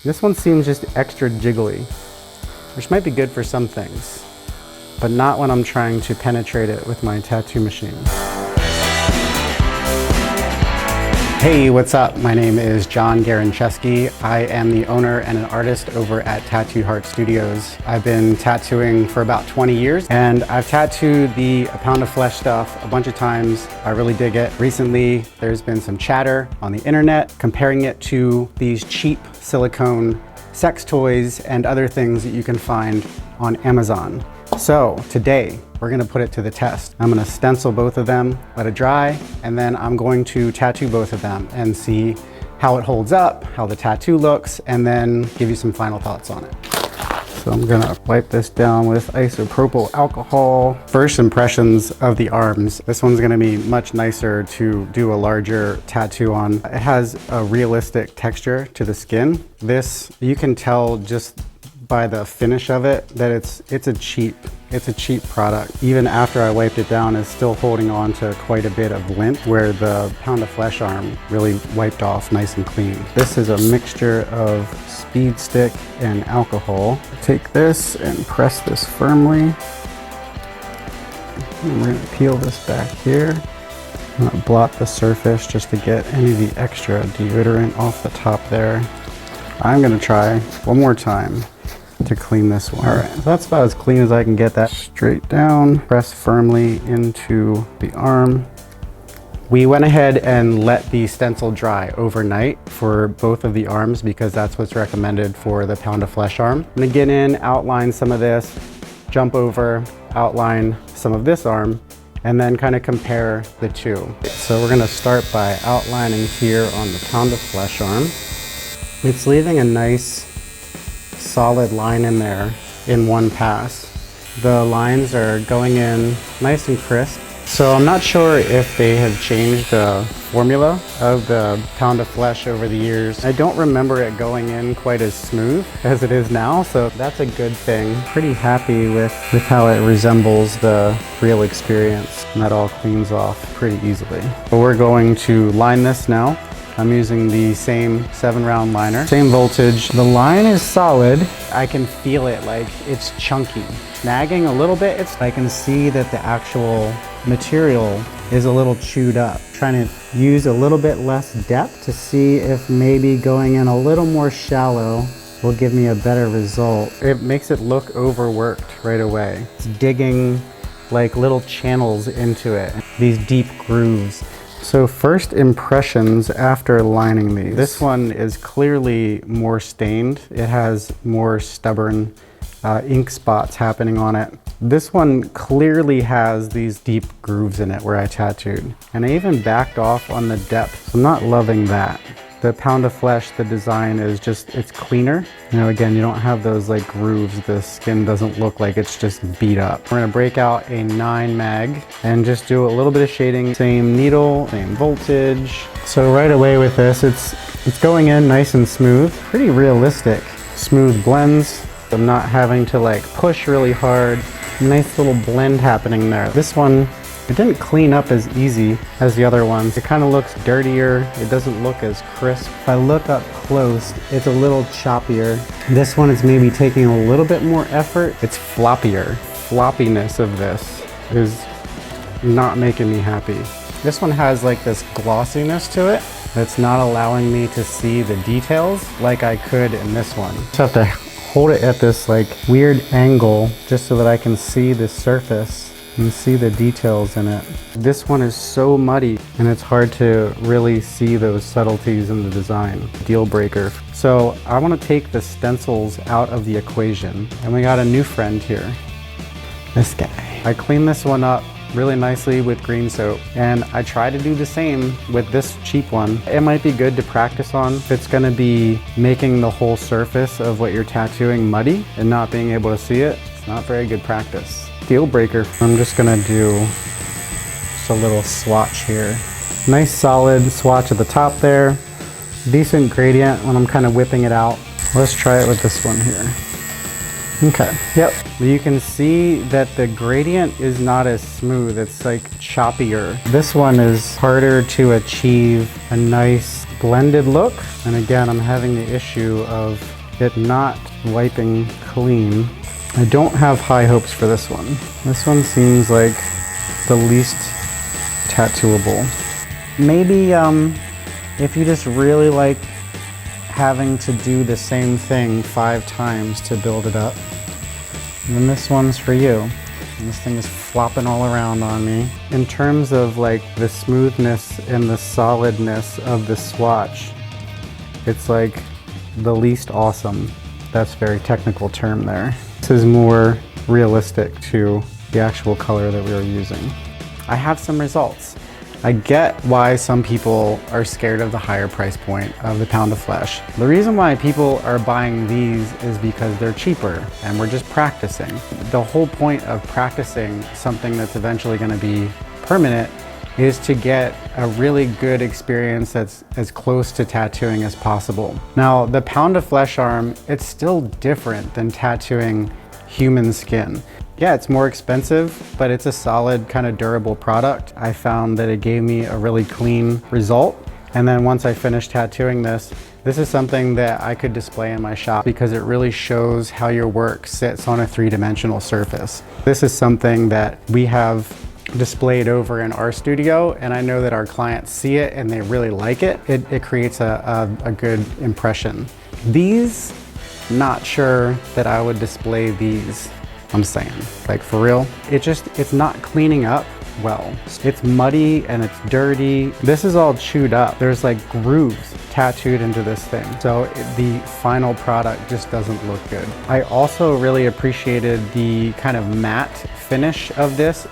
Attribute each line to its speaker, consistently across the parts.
Speaker 1: This one seems just extra jiggly, which might be good for some things, but not when I'm trying to penetrate it with my tattoo machine. Hey, what's up? My name is John Garancheski. I am the owner and an artist over at Tattoo Heart Studios. I've been tattooing for about 20 years, and I've tattooed the A Pound of Flesh stuff a bunch of times. I really dig it. Recently, there's been some chatter on the internet comparing it to these cheap silicone sex toys and other things that you can find on Amazon. So today, we're gonna put it to the test. I'm gonna stencil both of them, let it dry, and then I'm going to tattoo both of them and see how it holds up, how the tattoo looks, and then give you some final thoughts on it. So I'm gonna wipe this down with isopropyl alcohol. First impressions of the arms. This one's gonna be much nicer to do a larger tattoo on. It has a realistic texture to the skin. This, you can tell just by the finish of it that it's a cheap product. Even after I wiped it down, it's still holding on to quite a bit of lint, where the Pound of Flesh arm really wiped off nice and clean. This is a mixture of speed stick and alcohol. Take this and press this firmly. And we're gonna peel this back here. I'm gonna blot the surface just to get any of the extra deodorant off the top there. I'm gonna try one more time to clean this one. All right, so that's about as clean as I can get that. Straight down, press firmly into the arm. We went ahead and let the stencil dry overnight for both of the arms because that's what's recommended for the Pound of Flesh arm. I'm gonna get in, outline some of this, jump over, outline some of this arm, and then kind of compare the two. So we're gonna start by outlining here on the Pound of Flesh arm. It's leaving a nice solid line in there in one pass. The lines are going in nice and crisp. So I'm not sure if they have changed the formula of the Pound of Flesh over the years. I don't remember it going in quite as smooth as it is now, so that's a good thing. Pretty happy with how it resembles the real experience, and that all cleans off pretty easily. But we're going to line this now. I'm using the same 7-round liner, same voltage. The line is solid. I can feel it, like it's chunky. Snagging a little bit, I can see that the actual material is a little chewed up. Trying to use a little bit less depth to see if maybe going in a little more shallow will give me a better result. It makes it look overworked right away. It's digging like little channels into it, these deep grooves. So first impressions after lining these. This one is clearly more stained. It has more stubborn ink spots happening on it. This one clearly has these deep grooves in it where I tattooed. And I even backed off on the depth. So I'm not loving that. The Pound of Flesh, the design is just, it's cleaner. You know, again, you don't have those like grooves. The skin doesn't look like it's just beat up. We're gonna break out a 9 mag and just do a little bit of shading. Same needle, same voltage. So right away with this, it's going in nice and smooth. Pretty realistic. Smooth blends. I'm not having to like push really hard. Nice little blend happening there. This one, it didn't clean up as easy as the other ones. It kind of looks dirtier. It doesn't look as crisp. If I look up close, it's a little choppier. This one is maybe taking a little bit more effort. It's floppier. Floppiness of this is not making me happy. This one has like this glossiness to it that's not allowing me to see the details like I could in this one. Just have to hold it at this like weird angle just so that I can see the surface and see the details in it. This one is so muddy and it's hard to really see those subtleties in the design. Deal breaker. So I want to take the stencils out of the equation, and we got a new friend here. This guy. I cleaned this one up really nicely with green soap, and I try to do the same with this cheap one. It might be good to practice on if it's going to be making the whole surface of what you're tattooing muddy and not being able to see it. It's not very good practice. Deal breaker. I'm just gonna do just a little swatch here. Nice solid swatch at the top there. Decent gradient when I'm kind of whipping it out. Let's try it with this one here. Okay, yep. You can see that the gradient is not as smooth. It's like choppier. This one is harder to achieve a nice blended look. And again, I'm having the issue of it not wiping clean. I don't have high hopes for this one. This one seems like the least tattooable. Maybe if you just really like having to do the same thing 5 times to build it up, then this one's for you. And this thing is flopping all around on me. In terms of like the smoothness and the solidness of the swatch, it's like the least awesome. That's a very technical term there. This is more realistic to the actual color that we were using. I have some results. I get why some people are scared of the higher price point of the pound of flesh. The reason why people are buying these is because they're cheaper and we're just practicing. The whole point of practicing something that's eventually going to be permanent is to get a really good experience that's as close to tattooing as possible. Now, the pound of flesh arm, it's still different than tattooing human skin. Yeah, it's more expensive, but it's a solid, kind of durable product. I found that it gave me a really clean result. And then once I finished tattooing this is something that I could display in my shop because it really shows how your work sits on a 3-dimensional surface. This is something that we have displayed over in our studio, and I know that our clients see it and they really like it. It creates a good impression. These, not sure that I would display these. I'm saying, like for real, it's not cleaning up well. It's muddy and it's dirty. This is all chewed up. There's like grooves tattooed into this thing. So the final product just doesn't look good. I also really appreciated the kind of matte finish of this.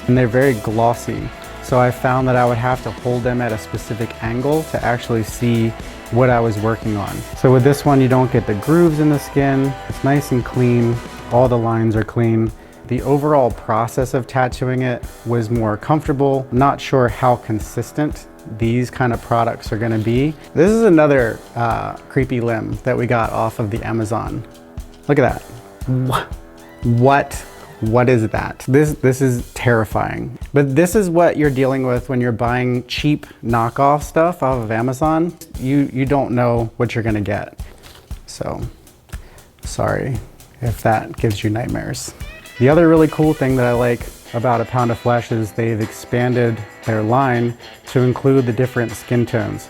Speaker 1: And they're very glossy. So I found that I would have to hold them at a specific angle to actually see what I was working on. So with this one, you don't get the grooves in the skin. It's nice and clean. All the lines are clean. The overall process of tattooing it was more comfortable. Not sure how consistent these kind of products are gonna be. This is another creepy limb that we got off of the Amazon. Look at that. What is that? This is terrifying. But this is what you're dealing with when you're buying cheap knockoff stuff off of Amazon. You don't know what you're gonna get. So, sorry if that gives you nightmares. The other really cool thing that I like about a pound of flesh is they've expanded their line to include the different skin tones.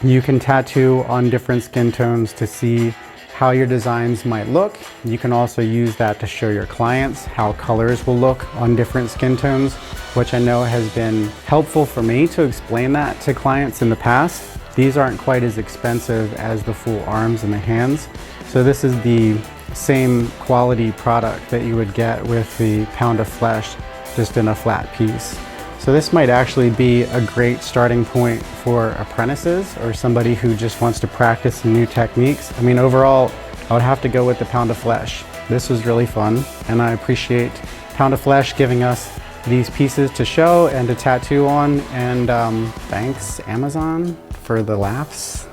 Speaker 1: You can tattoo on different skin tones to see how your designs might look. You can also use that to show your clients how colors will look on different skin tones, which I know has been helpful for me to explain that to clients in the past. These aren't quite as expensive as the full arms and the hands. So this is the same quality product that you would get with the pound of flesh, just in a flat piece. So this might actually be a great starting point for apprentices or somebody who just wants to practice some new techniques. I mean, overall, I would have to go with the pound of flesh. This was really fun, and I appreciate Pound of Flesh giving us these pieces to show and to tattoo on, and thanks Amazon for the laughs.